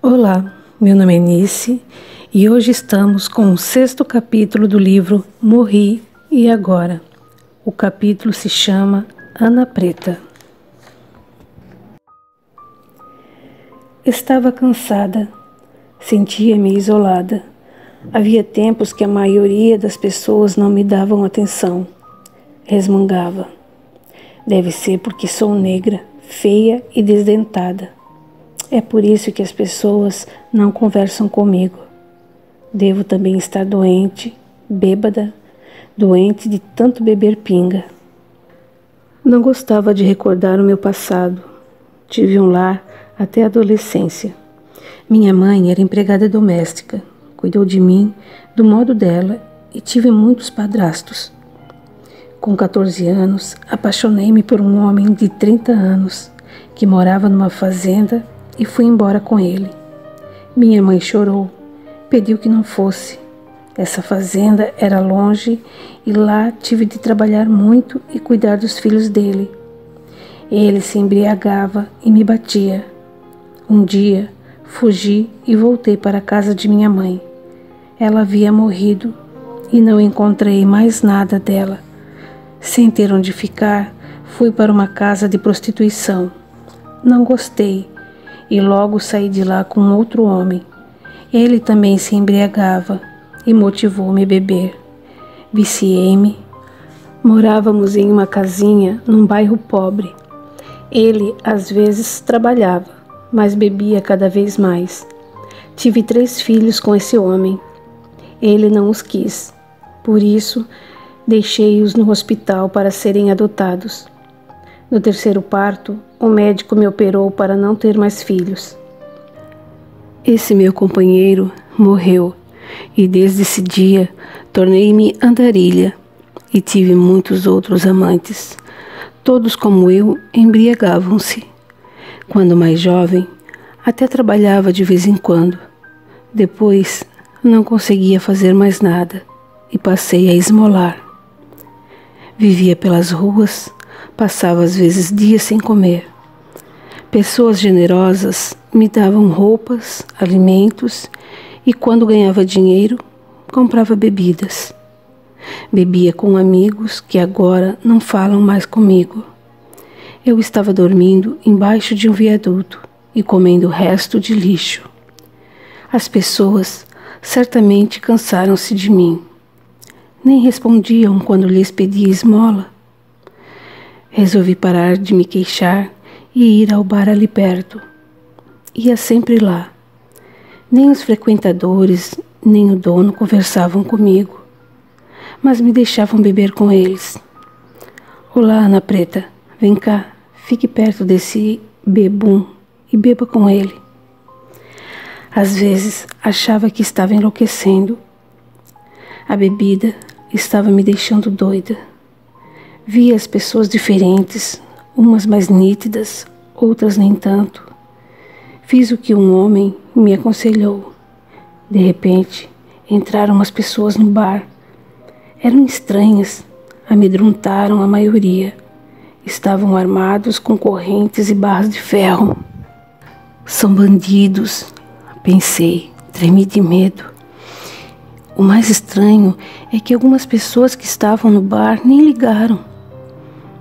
Olá, meu nome é Nice e hoje estamos com o 6º capítulo do livro Morri e Agora. O capítulo se chama Ana Preta. Estava cansada, sentia-me isolada. Havia tempos que a maioria das pessoas não me davam atenção. Resmungava. Deve ser porque sou negra, feia e desdentada. É por isso que as pessoas não conversam comigo. Devo também estar doente, bêbada, doente de tanto beber pinga. Não gostava de recordar o meu passado. Tive um lar até a adolescência. Minha mãe era empregada doméstica, cuidou de mim do modo dela e tive muitos padrastos. Com 14 anos, apaixonei-me por um homem de 30 anos que morava numa fazenda e fui embora com ele. Minha mãe chorou, pediu que não fosse. Essa fazenda era longe e lá tive de trabalhar muito e cuidar dos filhos dele. Ele se embriagava e me batia. Um dia, fugi e voltei para a casa de minha mãe. Ela havia morrido e não encontrei mais nada dela. Sem ter onde ficar, fui para uma casa de prostituição. Não gostei e logo saí de lá com outro homem. Ele também se embriagava e motivou-me a beber. Viciei-me. Morávamos em uma casinha num bairro pobre. Ele às vezes trabalhava, mas bebia cada vez mais. Tive 3 filhos com esse homem. Ele não os quis. Por isso, deixei-os no hospital para serem adotados. No 3º parto, o médico me operou para não ter mais filhos. Esse meu companheiro morreu e desde esse dia tornei-me andarilha e tive muitos outros amantes. Todos como eu embriagavam-se. Quando mais jovem, até trabalhava de vez em quando. Depois, não conseguia fazer mais nada e passei a esmolar. Vivia pelas ruas, passava às vezes dias sem comer. Pessoas generosas me davam roupas, alimentos e quando ganhava dinheiro, comprava bebidas. Bebia com amigos que agora não falam mais comigo. Eu estava dormindo embaixo de um viaduto e comendo o resto de lixo. As pessoas certamente cansaram-se de mim. Nem respondiam quando lhes pedia esmola. Resolvi parar de me queixar e ir ao bar ali perto. Ia sempre lá. Nem os frequentadores, nem o dono conversavam comigo, mas me deixavam beber com eles. Olá, Ana Preta, vem cá, fique perto desse bebum e beba com ele. Às vezes achava que estava enlouquecendo. A bebida estava me deixando doida. Via as pessoas diferentes, umas mais nítidas, outras nem tanto. Fiz o que um homem me aconselhou. De repente, entraram umas pessoas no bar. Eram estranhas, amedrontaram a maioria. Estavam armados com correntes e barras de ferro. São bandidos, pensei, tremi de medo. O mais estranho é que algumas pessoas que estavam no bar nem ligaram.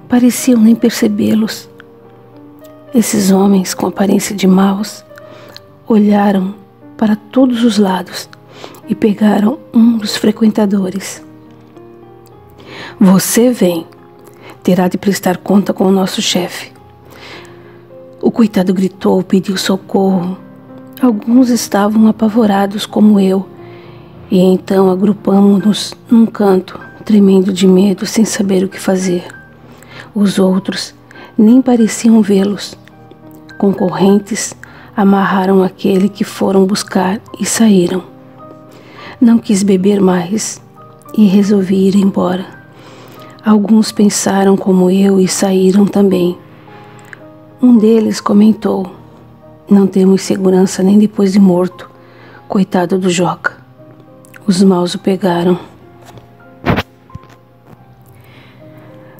Pareciam nem percebê-los. Esses homens com aparência de maus olharam para todos os lados e pegaram um dos frequentadores. Você vem, terá de prestar conta com o nosso chefe. O coitado gritou, pediu socorro. Alguns estavam apavorados como eu e então agrupamo-nos num canto, tremendo de medo, sem saber o que fazer. Os outros nem pareciam vê-los. Com correntes, amarraram aquele que foram buscar e saíram. Não quis beber mais e resolvi ir embora. Alguns pensaram como eu e saíram também. Um deles comentou: não temos segurança nem depois de morto. Coitado do Joca. Os maus o pegaram.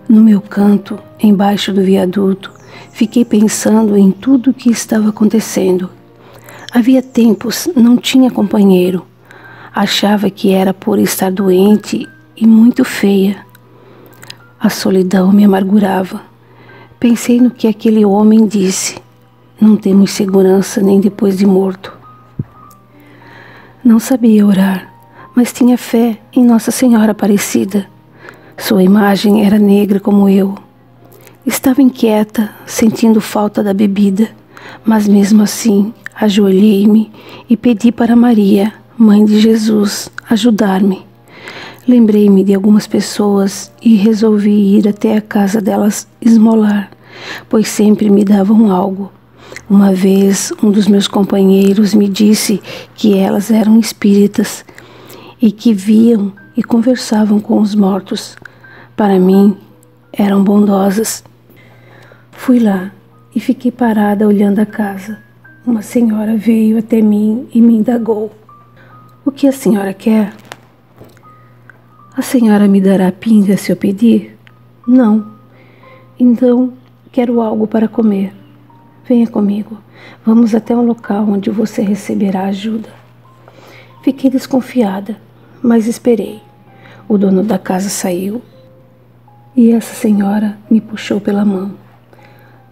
No meu canto, embaixo do viaduto, fiquei pensando em tudo o que estava acontecendo. Havia tempos não tinha companheiro. Achava que era por estar doente e muito feia. A solidão me amargurava. Pensei no que aquele homem disse: não temos segurança nem depois de morto. Não sabia orar, mas tinha fé em Nossa Senhora Aparecida. Sua imagem era negra como eu. Estava inquieta, sentindo falta da bebida, mas mesmo assim ajoelhei-me e pedi para Maria, Mãe de Jesus, ajudar-me. Lembrei-me de algumas pessoas e resolvi ir até a casa delas esmolar, pois sempre me davam algo. Uma vez, um dos meus companheiros me disse que elas eram espíritas e que viam e conversavam com os mortos. Para mim, eram bondosas. Fui lá e fiquei parada olhando a casa. Uma senhora veio até mim e me indagou: o que a senhora quer? A senhora me dará pinga se eu pedir? Não. Então, quero algo para comer. Venha comigo. Vamos até um local onde você receberá ajuda. Fiquei desconfiada, mas esperei. O dono da casa saiu e essa senhora me puxou pela mão.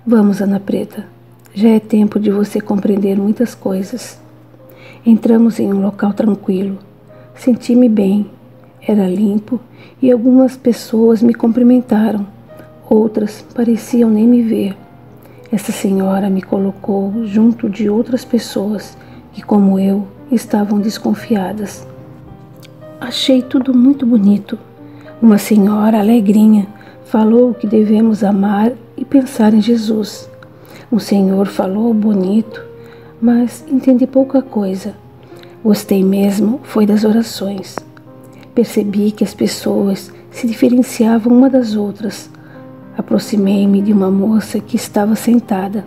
Vamos, Ana Preta. Já é tempo de você compreender muitas coisas. Entramos em um local tranquilo. Senti-me bem. Era limpo e algumas pessoas me cumprimentaram. Outras pareciam nem me ver. Essa senhora me colocou junto de outras pessoas que, como eu, estavam desconfiadas. Achei tudo muito bonito. Uma senhora alegrinha falou que devemos amar e pensar em Jesus. Um senhor falou bonito, mas entendi pouca coisa. Gostei mesmo foi das orações. Percebi que as pessoas se diferenciavam uma das outras. Aproximei-me de uma moça que estava sentada.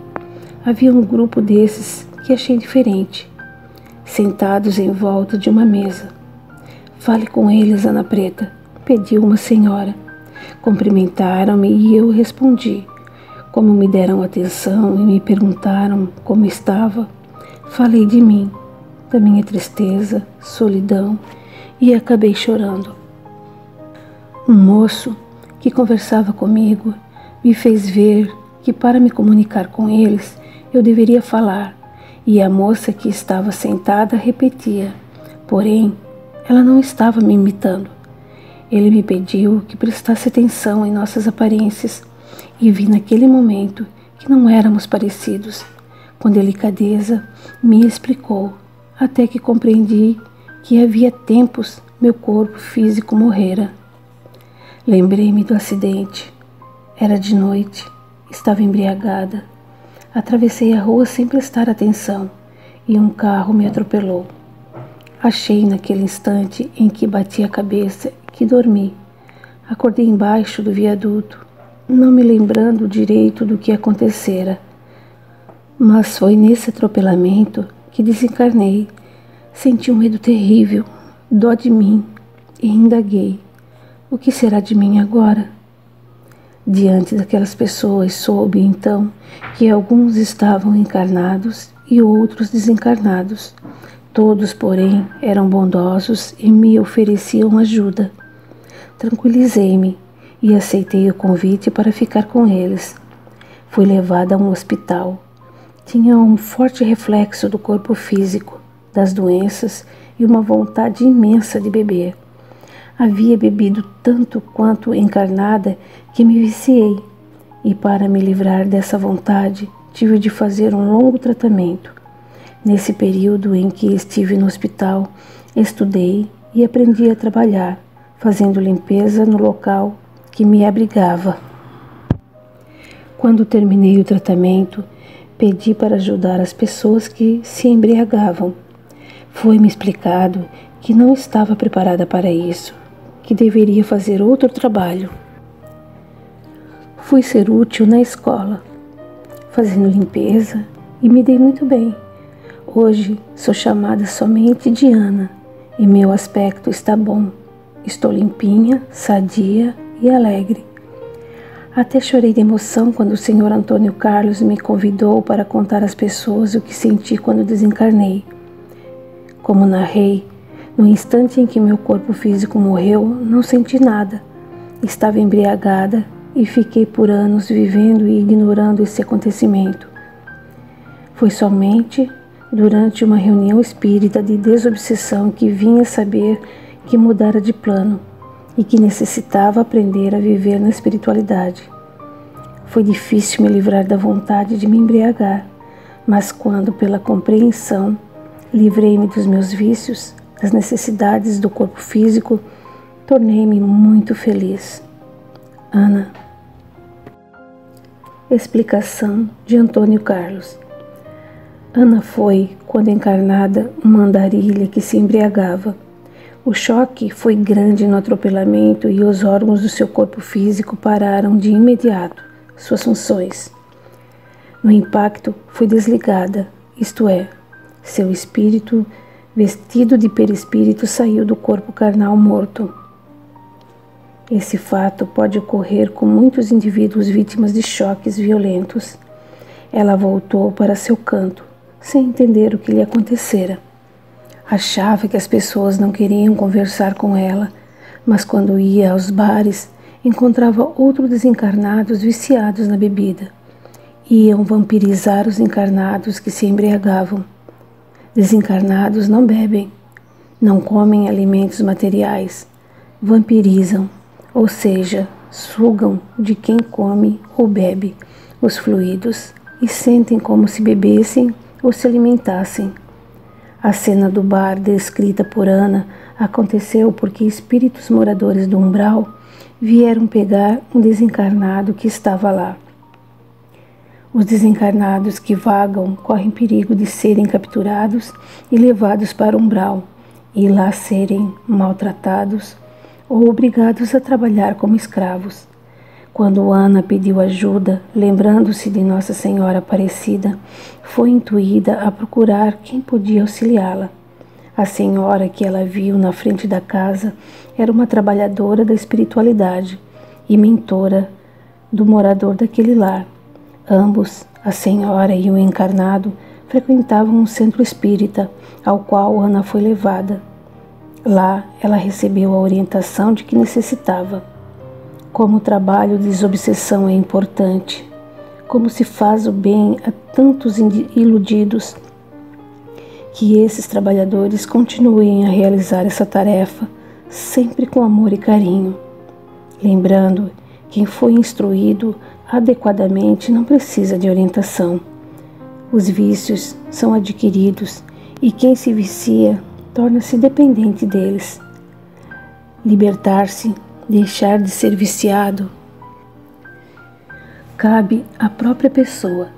Havia um grupo desses que achei diferente, sentados em volta de uma mesa. Fale com eles, Ana Preta, pediu uma senhora. Cumprimentaram-me e eu respondi. Como me deram atenção e me perguntaram como estava, falei de mim, da minha tristeza, solidão, e acabei chorando. Um moço que conversava comigo me fez ver que para me comunicar com eles eu deveria falar, e a moça que estava sentada repetia, porém ela não estava me imitando. Ele me pediu que prestasse atenção em nossas aparências e vi naquele momento que não éramos parecidos. Com delicadeza me explicou, até que compreendi que havia tempos meu corpo físico morrera. Lembrei-me do acidente. Era de noite, estava embriagada. Atravessei a rua sem prestar atenção e um carro me atropelou. Achei naquele instante em que bati a cabeça que dormi. Acordei embaixo do viaduto, não me lembrando direito do que acontecera. Mas foi nesse atropelamento que desencarnei. Senti um medo terrível, dó de mim, e indaguei: o que será de mim agora? Diante daquelas pessoas soube então que alguns estavam encarnados e outros desencarnados. Todos, porém, eram bondosos e me ofereciam ajuda. Tranquilizei-me e aceitei o convite para ficar com eles. Fui levada a um hospital. Tinha um forte reflexo do corpo físico, das doenças e uma vontade imensa de beber. Havia bebido tanto quanto encarnada que me viciei, e para me livrar dessa vontade tive de fazer um longo tratamento. Nesse período em que estive no hospital, estudei e aprendi a trabalhar, fazendo limpeza no local que me abrigava. Quando terminei o tratamento, pedi para ajudar as pessoas que se embriagavam. Foi-me explicado que não estava preparada para isso, que deveria fazer outro trabalho. Fui ser útil na escola, fazendo limpeza, e me dei muito bem. Hoje sou chamada somente de Ana e meu aspecto está bom. Estou limpinha, sadia e alegre. Até chorei de emoção quando o Sr. Antônio Carlos me convidou para contar às pessoas o que senti quando desencarnei. Como narrei, no instante em que meu corpo físico morreu, não senti nada. Estava embriagada e fiquei por anos vivendo e ignorando esse acontecimento. Foi somente durante uma reunião espírita de desobsessão que vim a saber que mudara de plano e que necessitava aprender a viver na espiritualidade. Foi difícil me livrar da vontade de me embriagar, mas quando, pela compreensão, livrei-me dos meus vícios, das necessidades do corpo físico, tornei-me muito feliz. Ana. Explicação de Antônio Carlos. Ana foi, quando encarnada, uma andarilha que se embriagava. O choque foi grande no atropelamento e os órgãos do seu corpo físico pararam de imediato suas funções. No impacto, foi desligada, isto é, seu espírito, vestido de perispírito, saiu do corpo carnal morto. Esse fato pode ocorrer com muitos indivíduos vítimas de choques violentos. Ela voltou para seu canto, sem entender o que lhe acontecera. Achava que as pessoas não queriam conversar com ela, mas quando ia aos bares, encontrava outros desencarnados viciados na bebida. Iam vampirizar os encarnados que se embriagavam. Desencarnados não bebem, não comem alimentos materiais, vampirizam, ou seja, sugam de quem come ou bebe os fluidos e sentem como se bebessem ou se alimentassem. A cena do bar descrita por Ana aconteceu porque espíritos moradores do umbral vieram pegar um desencarnado que estava lá. Os desencarnados que vagam correm perigo de serem capturados e levados para o umbral e lá serem maltratados ou obrigados a trabalhar como escravos. Quando Ana pediu ajuda, lembrando-se de Nossa Senhora Aparecida, foi intuída a procurar quem podia auxiliá-la. A senhora que ela viu na frente da casa era uma trabalhadora da espiritualidade e mentora do morador daquele lar. Ambos, a senhora e o encarnado, frequentavam um centro espírita, ao qual Ana foi levada. Lá, ela recebeu a orientação de que necessitava. Como o trabalho de desobsessão é importante, como se faz o bem a tantos iludidos, que esses trabalhadores continuem a realizar essa tarefa, sempre com amor e carinho. Lembrando, quem foi instruído adequadamente não precisa de orientação. Os vícios são adquiridos e quem se vicia torna-se dependente deles. Libertar-se, deixar de ser viciado, cabe à própria pessoa,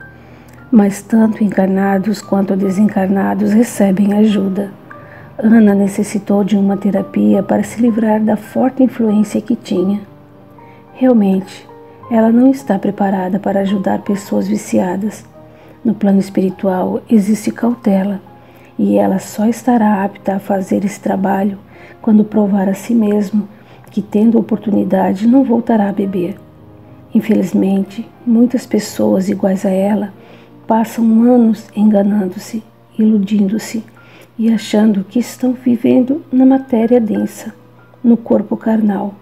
mas tanto encarnados quanto desencarnados recebem ajuda. Ana necessitou de uma terapia para se livrar da forte influência que tinha. Realmente, ela não está preparada para ajudar pessoas viciadas. No plano espiritual existe cautela e ela só estará apta a fazer esse trabalho quando provar a si mesmo que, tendo oportunidade, não voltará a beber. Infelizmente, muitas pessoas iguais a ela passam anos enganando-se, iludindo-se e achando que estão vivendo na matéria densa, no corpo carnal.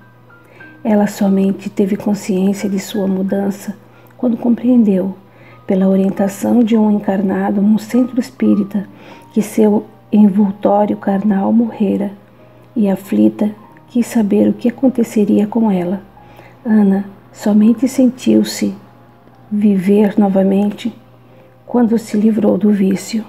Ela somente teve consciência de sua mudança quando compreendeu, pela orientação de um encarnado num centro espírita, que seu envoltório carnal morrera, e aflita quis saber o que aconteceria com ela. Ana somente sentiu-se viver novamente quando se livrou do vício.